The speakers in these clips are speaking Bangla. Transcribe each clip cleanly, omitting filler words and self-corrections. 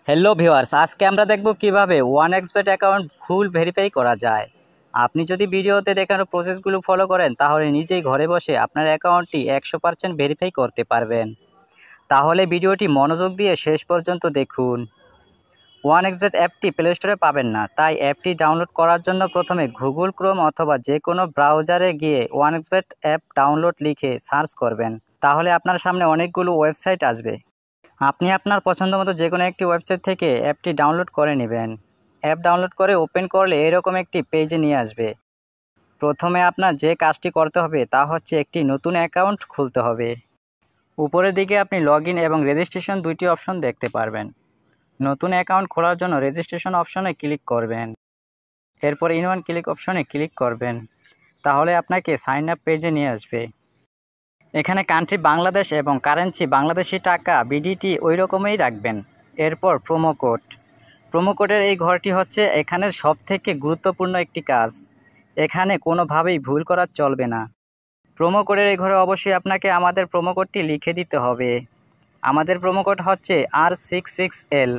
হ্যালো ভিউয়ার্স, আজকে আমরা দেখব কিভাবে ওয়ানএক্সবেট অ্যাকাউন্ট ভুল ভেরিফাই করা যায়। আপনি যদি ভিডিওতে দেখানো প্রসেসগুলো ফলো করেন তাহলে নিজেই ঘরে বসে আপনার অ্যাকাউন্টটি 100% ভেরিফাই করতে পারবেন। তাহলে ভিডিওটি মনোযোগ দিয়ে শেষ পর্যন্ত দেখুন। ওয়ানএক্সবেট অ্যাপটি প্লে স্টোরে পাবেন না, তাই অ্যাপটি ডাউনলোড করার জন্য প্রথমে গুগল ক্রোম অথবা যে কোনো ব্রাউজারে গিয়ে ওয়ানএক্সবেট অ্যাপ ডাউনলোড লিখে সার্চ করবেন। তাহলে আপনার সামনে অনেকগুলো ওয়েবসাইট আসবে। আপনি আপনার পছন্দমতো যে কোনো একটি ওয়েবসাইট থেকে অ্যাপটি ডাউনলোড করে নেবেন। অ্যাপ ডাউনলোড করে ওপেন করলে এরকম একটি পেজে নিয়ে আসবে। প্রথমে আপনার যে কাজটি করতে হবে তা হচ্ছে একটি নতুন অ্যাকাউন্ট খুলতে হবে। উপরের দিকে আপনি লগইন এবং রেজিস্ট্রেশন দুইটি অপশন দেখতে পারবেন। নতুন অ্যাকাউন্ট খোলার জন্য রেজিস্ট্রেশন অপশনে ক্লিক করবেন। এরপর ইন ওয়ান ক্লিক অপশনে ক্লিক করবেন। তাহলে আপনাকে সাইন আপ পেজে নিয়ে আসবে। এখানে কান্ট্রি বাংলাদেশ এবং কারেন্সি বাংলাদেশি টাকা বিডিটি ওই রকমই রাখবেন। এরপর প্রোমো কোডের এই ঘরটি হচ্ছে এখানের সবথেকে গুরুত্বপূর্ণ একটি কাজ। এখানে কোনোভাবেই ভুল করা চলবে না। প্রোমো কোডের এই ঘরে অবশ্যই আপনাকে আমাদের প্রোমো কোডটি লিখে দিতে হবে। আমাদের প্রোমো কোড হচ্ছে R66L।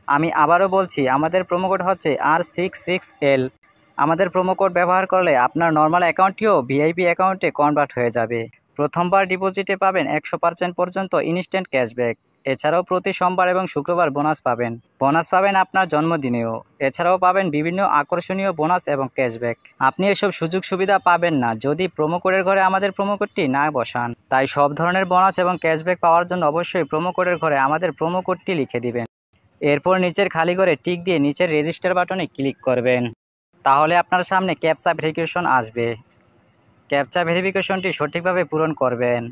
আমি আবারও বলছি, আমাদের প্রোমো কোড হচ্ছে R66L। আমাদের প্রোমো কোড ব্যবহার করলে আপনার নর্মাল অ্যাকাউন্টটিও ভিআইপি অ্যাকাউন্টে কনভার্ট হয়ে যাবে। প্রথমবার ডিপোজিটে পাবেন 100% পর্যন্ত ইনস্ট্যান্ট ক্যাশব্যাক। এছাড়াও প্রতি সোমবার এবং শুক্রবার বোনাস পাবেন আপনার জন্মদিনেও। এছাড়াও পাবেন বিভিন্ন আকর্ষণীয় বোনাস এবং ক্যাশব্যাক। আপনি এসব সুযোগ সুবিধা পাবেন না যদি প্রোমো কোডের ঘরে আমাদের প্রোমো কোডটি না বসান। তাই সব ধরনের বোনাস এবং ক্যাশব্যাক পাওয়ার জন্য অবশ্যই প্রোমো কোডের ঘরে আমাদের প্রোমো কোডটি লিখে দিবেন। এরপর নিচের খালি ঘরে টিক দিয়ে নিচের রেজিস্টার বাটনে ক্লিক করবেন। তাহলে আপনার সামনে ক্যাপচা ভেরিফিকেশন আসবে। ক্যাপচা ভেরিফিকেশনটি সঠিকভাবে পূরণ করবেন।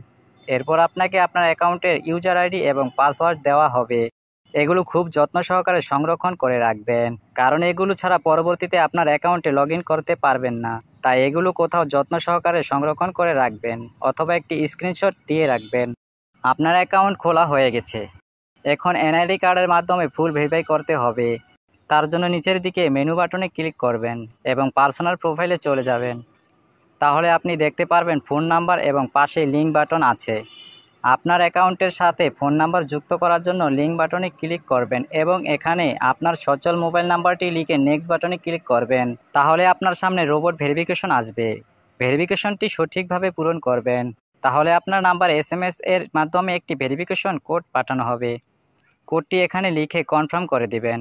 এরপর আপনাকে আপনার অ্যাকাউন্টের ইউজার আইডি এবং পাসওয়ার্ড দেওয়া হবে। এগুলো খুব যত্ন সহকারে সংরক্ষণ করে রাখবেন, কারণ এগুলো ছাড়া পরবর্তীতে আপনার অ্যাকাউন্টে লগ ইন করতে পারবেন না। তাই এগুলো কোথাও যত্ন সহকারে সংরক্ষণ করে রাখবেন অথবা একটি স্ক্রিনশট দিয়ে রাখবেন। আপনার অ্যাকাউন্ট খোলা হয়ে গেছে। এখন এনআইডি কার্ডের মাধ্যমে ফুল ভেরিফাই করতে হবে। তার জন্য নিচের দিকে মেনু বাটনে ক্লিক করবেন এবং পার্সোনাল প্রোফাইলে চলে যাবেন। তাহলে আপনি দেখতে পারবেন ফোন নাম্বার এবং পাশে লিঙ্ক বাটন আছে। আপনার অ্যাকাউন্টের সাথে ফোন নাম্বার যুক্ত করার জন্য লিঙ্ক বাটনে ক্লিক করবেন এবং এখানে আপনার সচল মোবাইল নাম্বারটি লিখে নেক্সট বাটনে ক্লিক করবেন। তাহলে আপনার সামনে রোবট ভেরিফিকেশন আসবে। ভেরিফিকেশনটি সঠিকভাবে পূরণ করবেন। তাহলে আপনার নাম্বার SMS এর মাধ্যমে একটি ভেরিফিকেশন কোড পাঠানো হবে। কোডটি এখানে লিখে কনফার্ম করে দিবেন।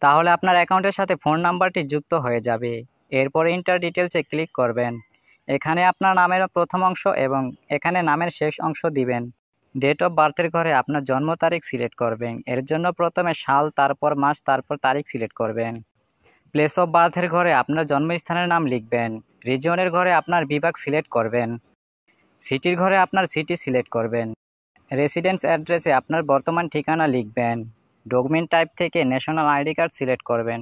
তাহলে আপনার অ্যাকাউন্টের সাথে ফোন নাম্বারটি যুক্ত হয়ে যাবে। এরপর ইন্টার ডিটেলসে ক্লিক করবেন। এখানে আপনার নামের প্রথম অংশ এবং এখানে নামের শেষ অংশ দিবেন। ডেট অফ বার্থের ঘরে আপনার জন্ম তারিখ সিলেক্ট করবেন। এর জন্য প্রথমে সাল, তারপর মাস, তারপর তারিখ সিলেক্ট করবেন। প্লেস অফ বার্থের ঘরে আপনার জন্মস্থানের নাম লিখবেন। রিজিয়নের ঘরে আপনার বিভাগ সিলেক্ট করবেন। সিটির ঘরে আপনার সিটি সিলেক্ট করবেন। রেসিডেন্স অ্যাড্রেসে আপনার বর্তমান ঠিকানা লিখবেন। ডকুমেন্ট টাইপ থেকে ন্যাশনাল আইডি কার্ড সিলেক্ট করবেন।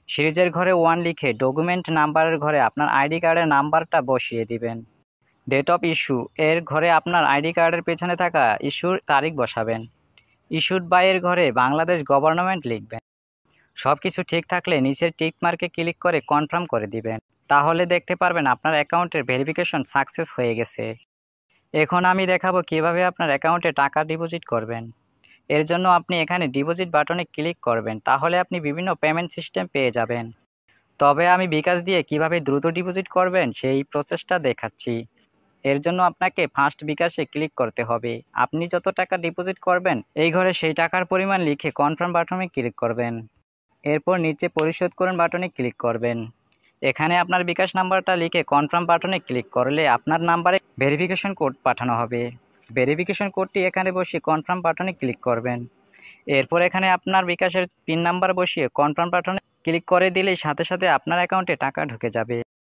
সিরিজের ঘরে 1 লিখে ডকুমেন্ট নাম্বারের ঘরে আপনার আইডি কার্ডের নাম্বারটা বসিয়ে দিবেন। ডেট অফ ইস্যু এর ঘরে আপনার আইডি কার্ডের পেছনে থাকা ইস্যুর তারিখ বসাবেন। ইস্যুড বাই এর ঘরে বাংলাদেশ গভর্নমেন্ট লিখবেন। সব কিছু ঠিক থাকলে নিচের টিক মার্কে ক্লিক করে কনফার্ম করে দিবেন। তাহলে দেখতে পারবেন আপনার অ্যাকাউন্টের ভেরিফিকেশন সাকসেস হয়ে গেছে। এখন আমি দেখাবো কিভাবে আপনার অ্যাকাউন্টে টাকা ডিপোজিট করবেন। এর জন্য আপনি এখানে ডিপোজিট বাটনে ক্লিক করবেন। তাহলে আপনি বিভিন্ন পেমেন্ট সিস্টেম পেয়ে যাবেন। তবে আমি বিকাশ দিয়ে কিভাবে দ্রুত ডিপোজিট করবেন সেই প্রসেসটা দেখাচ্ছি। এর জন্য আপনাকে ফার্স্ট বিকাশে ক্লিক করতে হবে। আপনি যত টাকা ডিপোজিট করবেন এই ঘরে সেই টাকার পরিমাণ লিখে কনফার্ম বাটনে ক্লিক করবেন। এরপর নিচে পরিশোধ করুন বাটনে ক্লিক করবেন। এখানে আপনার বিকাশ নাম্বারটা লিখে কনফার্ম বাটনে ক্লিক করলে আপনার নাম্বারে ভেরিফিকেশন কোড পাঠানো হবে। ভেরিফিকেশন কোডটি এখানে বসিয়ে কনফার্ম বাটনে ক্লিক করবেন। এরপর এখানে আপনার বিকাশের পিন নাম্বার বসিয়ে কনফার্ম বাটনে ক্লিক করে দিলেই সাথে সাথে আপনার অ্যাকাউন্টে টাকা ঢুকে যাবে।